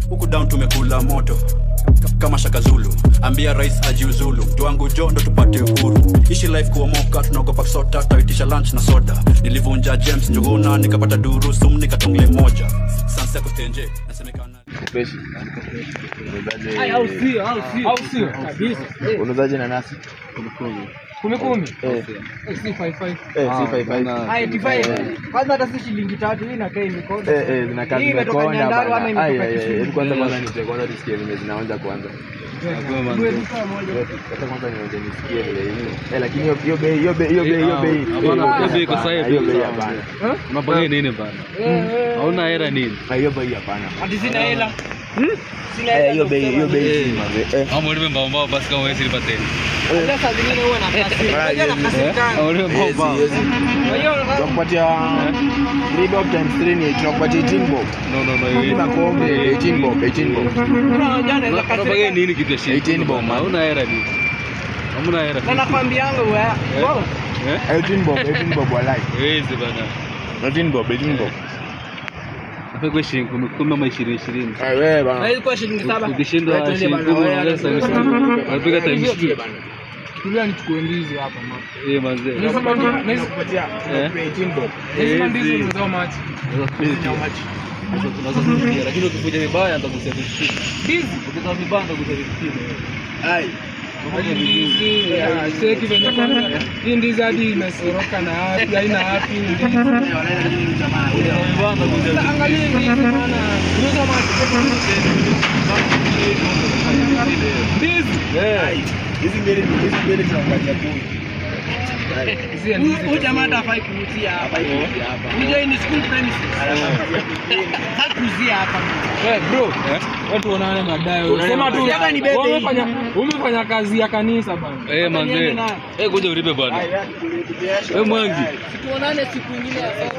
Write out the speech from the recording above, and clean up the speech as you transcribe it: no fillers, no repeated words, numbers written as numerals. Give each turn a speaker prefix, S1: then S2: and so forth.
S1: Huku down tumekula moto kama Shaka Zulu. Ambia rais ajiuzulu, mtu wangu jo ndo tupate uhuru. Ishi life kuomoka, tunaogopa kusota, taitisha lunch na soda. Nilivunja James Njuguna, nikapata duru sumu, nikatongle moja. Sansa kustenje, nasemekana
S2: fresh.
S3: Au sio kabisa.
S2: Unazaje na nasi?
S3: 10
S2: C55.
S3: Haya T5 kwanza hata si shilingi 3 hii na kai mikono
S2: zinakaa zimekonda bana. Hebu kwanza nite kwanza nisikie vile zinaanza kwanza. Hata kwanza nianze nisikie vile hivi. Lakini hiyo bei
S4: hapana, hiyo bei kwa sasa
S2: hiyo bei hapana.
S4: Unapanga nini bana? Hauna hela nini?
S2: Hiyo bei hapana.
S3: hadi sina hela.
S2: Hiyo bei
S4: Hapo ndio mbao basi kama wewe silipate.
S3: Sasa zingine huwa na kasi. Unajua na kasi kana.
S4: Hapo ndio mbao.
S3: Kwa hiyo
S2: tunakupatia 3 bob times 3 ni tunakupatia 18 bob.
S4: No.
S2: Kuna kombe 18 bob.
S3: unajua na kasi.
S4: Unapanga nini kitu ya shit?
S2: 18 bob.
S4: Hauna hela nini? Hamna hela.
S3: Na nakwambianga wewe.
S2: 18 bob walai.
S4: Wezi bana.
S2: 18 bob.
S4: Kwa shilingi 10 ama 20.
S2: Wewe bana.
S3: Ilikuwa shilingi 7.
S4: Ukishinda shilingi 10 ongeza unapiga times 2.
S3: Tulia nichukue ndizi hapa mama.
S4: Manze.
S3: Nasema
S2: Nakupatia 18 bob.
S3: Nasema ndizi ni so much.
S4: Lakini ukikuja vibaya nitakusia 50.
S3: Ndizi
S4: Ukitoa vibaya nitakusia 50.
S2: Ai.
S3: Seki venye kwanza hii ndizi hadi imesoroka na wapi haina wapi ndizi. Angalia ndizi maana unaweza ndizi.
S2: Hizi mbele tunakupatia 10.
S3: Huyu jamaa atafai kuuzia hapa. Hiyo ni school premises. Hakuzia hapa. Bro, watu wanaona madai. Sema tu umefanya kazi ya kanisa bana.
S4: Manze. Kuja ulipe bwana. Mwangi.
S3: Tuonane siku nyingine ya sasa.